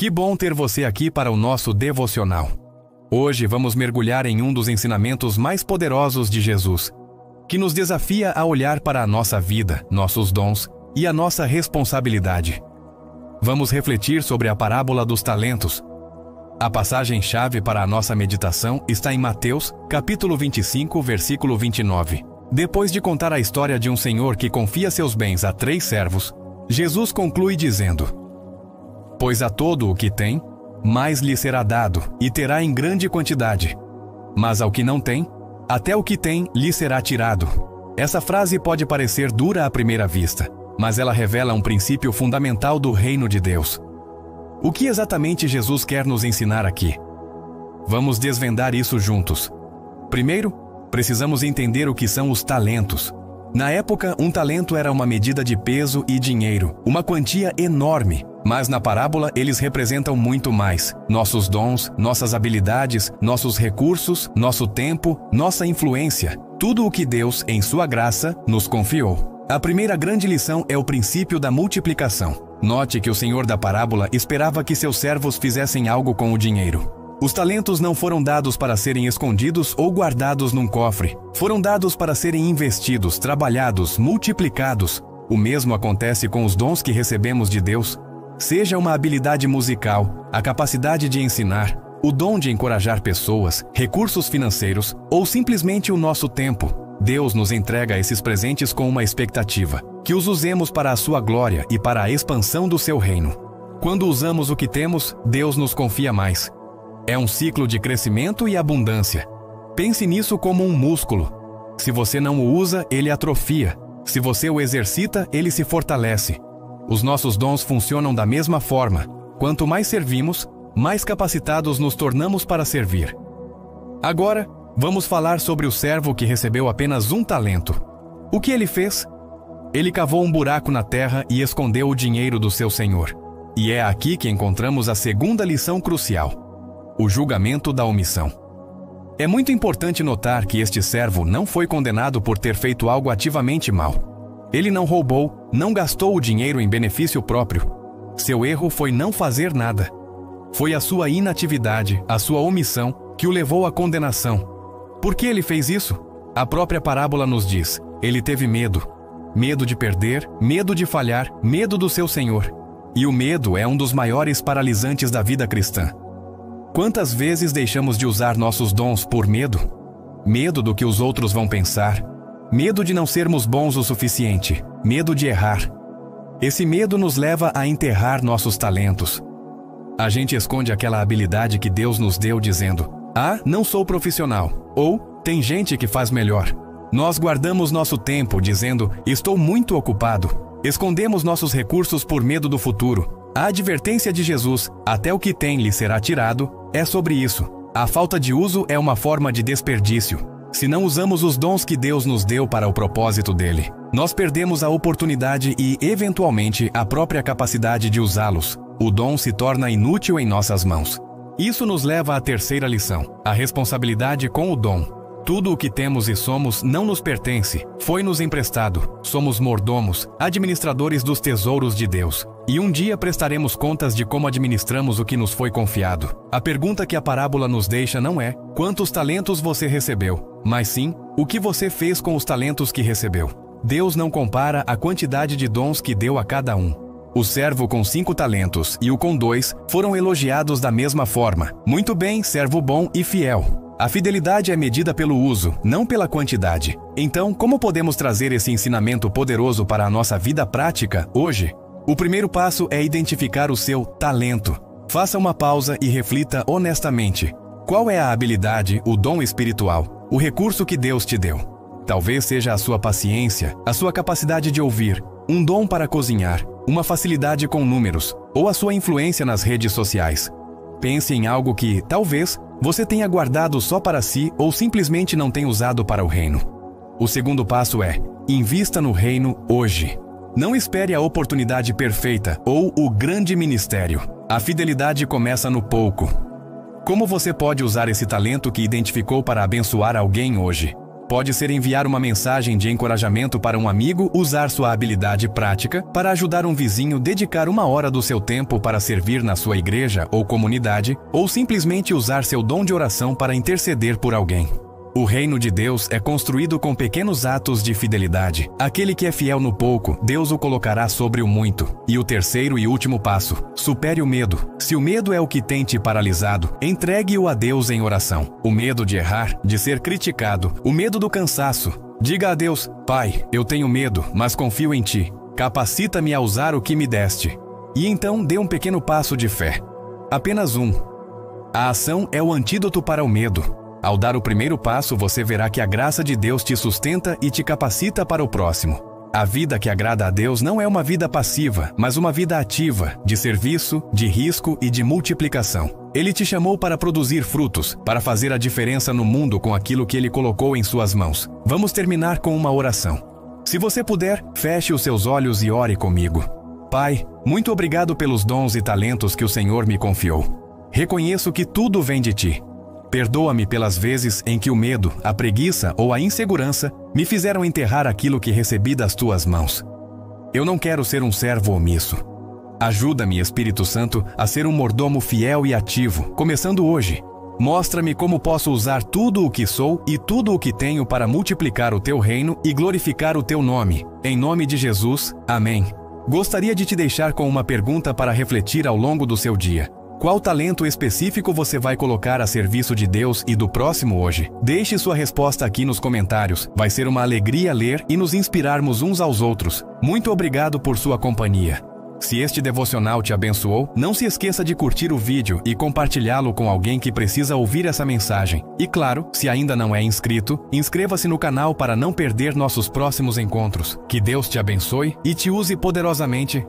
Que bom ter você aqui para o nosso devocional. Hoje vamos mergulhar em um dos ensinamentos mais poderosos de Jesus, que nos desafia a olhar para a nossa vida, nossos dons e a nossa responsabilidade. Vamos refletir sobre a parábola dos talentos. A passagem-chave para a nossa meditação está em Mateus, capítulo 25, versículo 29. Depois de contar a história de um senhor que confia seus bens a 3 servos, Jesus conclui dizendo: Pois a todo o que tem, mais lhe será dado, e terá em grande quantidade. Mas ao que não tem, até o que tem lhe será tirado. Essa frase pode parecer dura à primeira vista, mas ela revela um princípio fundamental do reino de Deus. O que exatamente Jesus quer nos ensinar aqui? Vamos desvendar isso juntos. Primeiro, precisamos entender o que são os talentos. Na época, um talento era uma medida de peso e dinheiro, uma quantia enorme. Mas na parábola eles representam muito mais: nossos dons, nossas habilidades, nossos recursos, nosso tempo, nossa influência, tudo o que Deus, em sua graça, nos confiou. A primeira grande lição é o princípio da multiplicação. Note que o senhor da parábola esperava que seus servos fizessem algo com o dinheiro. Os talentos não foram dados para serem escondidos ou guardados num cofre. Foram dados para serem investidos, trabalhados, multiplicados. O mesmo acontece com os dons que recebemos de Deus. Seja uma habilidade musical, a capacidade de ensinar, o dom de encorajar pessoas, recursos financeiros ou simplesmente o nosso tempo. Deus nos entrega esses presentes com uma expectativa: que os usemos para a sua glória e para a expansão do seu reino. Quando usamos o que temos, Deus nos confia mais. É um ciclo de crescimento e abundância. Pense nisso como um músculo. Se você não o usa, ele atrofia. Se você o exercita, ele se fortalece. Os nossos dons funcionam da mesma forma. Quanto mais servimos, mais capacitados nos tornamos para servir. Agora, vamos falar sobre o servo que recebeu apenas um talento. O que ele fez? Ele cavou um buraco na terra e escondeu o dinheiro do seu senhor. E é aqui que encontramos a segunda lição crucial: o julgamento da omissão. É muito importante notar que este servo não foi condenado por ter feito algo ativamente mal. Ele não roubou, não gastou o dinheiro em benefício próprio. Seu erro foi não fazer nada. Foi a sua inatividade, a sua omissão, que o levou à condenação. Por que ele fez isso? A própria parábola nos diz: ele teve medo. Medo de perder, medo de falhar, medo do seu Senhor. E o medo é um dos maiores paralisantes da vida cristã. Quantas vezes deixamos de usar nossos dons por medo? Medo do que os outros vão pensar. Medo de não sermos bons o suficiente. Medo de errar. Esse medo nos leva a enterrar nossos talentos. A gente esconde aquela habilidade que Deus nos deu dizendo: não sou profissional. Ou, tem gente que faz melhor. Nós guardamos nosso tempo dizendo: estou muito ocupado. Escondemos nossos recursos por medo do futuro. A advertência de Jesus: até o que tem lhe será tirado, é sobre isso. A falta de uso é uma forma de desperdício. Se não usamos os dons que Deus nos deu para o propósito dele, nós perdemos a oportunidade e, eventualmente, a própria capacidade de usá-los. O dom se torna inútil em nossas mãos. Isso nos leva à terceira lição: a responsabilidade com o dom. Tudo o que temos e somos não nos pertence, foi-nos emprestado. Somos mordomos, administradores dos tesouros de Deus. E um dia prestaremos contas de como administramos o que nos foi confiado. A pergunta que a parábola nos deixa não é: quantos talentos você recebeu? Mas sim, o que você fez com os talentos que recebeu? Deus não compara a quantidade de dons que deu a cada um. O servo com 5 talentos e o com 2 foram elogiados da mesma forma. Muito bem, servo bom e fiel. A fidelidade é medida pelo uso, não pela quantidade. Então, como podemos trazer esse ensinamento poderoso para a nossa vida prática hoje? O primeiro passo é identificar o seu talento. Faça uma pausa e reflita honestamente. Qual é a habilidade, o dom espiritual, o recurso que Deus te deu? Talvez seja a sua paciência, a sua capacidade de ouvir, um dom para cozinhar, uma facilidade com números, ou a sua influência nas redes sociais. Pense em algo que, talvez, você tenha guardado só para si ou simplesmente não tenha usado para o reino. O segundo passo é: invista no reino hoje. Não espere a oportunidade perfeita ou o grande ministério. A fidelidade começa no pouco. Como você pode usar esse talento que identificou para abençoar alguém hoje? Pode ser enviar uma mensagem de encorajamento para um amigo, usar sua habilidade prática para ajudar um vizinho, dedicar 1 hora do seu tempo para servir na sua igreja ou comunidade, ou simplesmente usar seu dom de oração para interceder por alguém. O reino de Deus é construído com pequenos atos de fidelidade. Aquele que é fiel no pouco, Deus o colocará sobre o muito. E o terceiro e último passo: supere o medo. Se o medo é o que tem te paralisado, entregue-o a Deus em oração. O medo de errar, de ser criticado, o medo do cansaço. Diga a Deus: Pai, eu tenho medo, mas confio em Ti. Capacita-me a usar o que me deste. E então dê um pequeno passo de fé. Apenas um. A ação é o antídoto para o medo. Ao dar o primeiro passo, você verá que a graça de Deus te sustenta e te capacita para o próximo. A vida que agrada a Deus não é uma vida passiva, mas uma vida ativa, de serviço, de risco e de multiplicação. Ele te chamou para produzir frutos, para fazer a diferença no mundo com aquilo que Ele colocou em suas mãos. Vamos terminar com uma oração. Se você puder, feche os seus olhos e ore comigo. Pai, muito obrigado pelos dons e talentos que o Senhor me confiou. Reconheço que tudo vem de Ti. Perdoa-me pelas vezes em que o medo, a preguiça ou a insegurança me fizeram enterrar aquilo que recebi das Tuas mãos. Eu não quero ser um servo omisso. Ajuda-me, Espírito Santo, a ser um mordomo fiel e ativo, começando hoje. Mostra-me como posso usar tudo o que sou e tudo o que tenho para multiplicar o Teu reino e glorificar o Teu nome. Em nome de Jesus, amém. Gostaria de te deixar com uma pergunta para refletir ao longo do seu dia. Qual talento específico você vai colocar a serviço de Deus e do próximo hoje? Deixe sua resposta aqui nos comentários. Vai ser uma alegria ler e nos inspirarmos uns aos outros. Muito obrigado por sua companhia. Se este devocional te abençoou, não se esqueça de curtir o vídeo e compartilhá-lo com alguém que precisa ouvir essa mensagem. E claro, se ainda não é inscrito, inscreva-se no canal para não perder nossos próximos encontros. Que Deus te abençoe e te use poderosamente.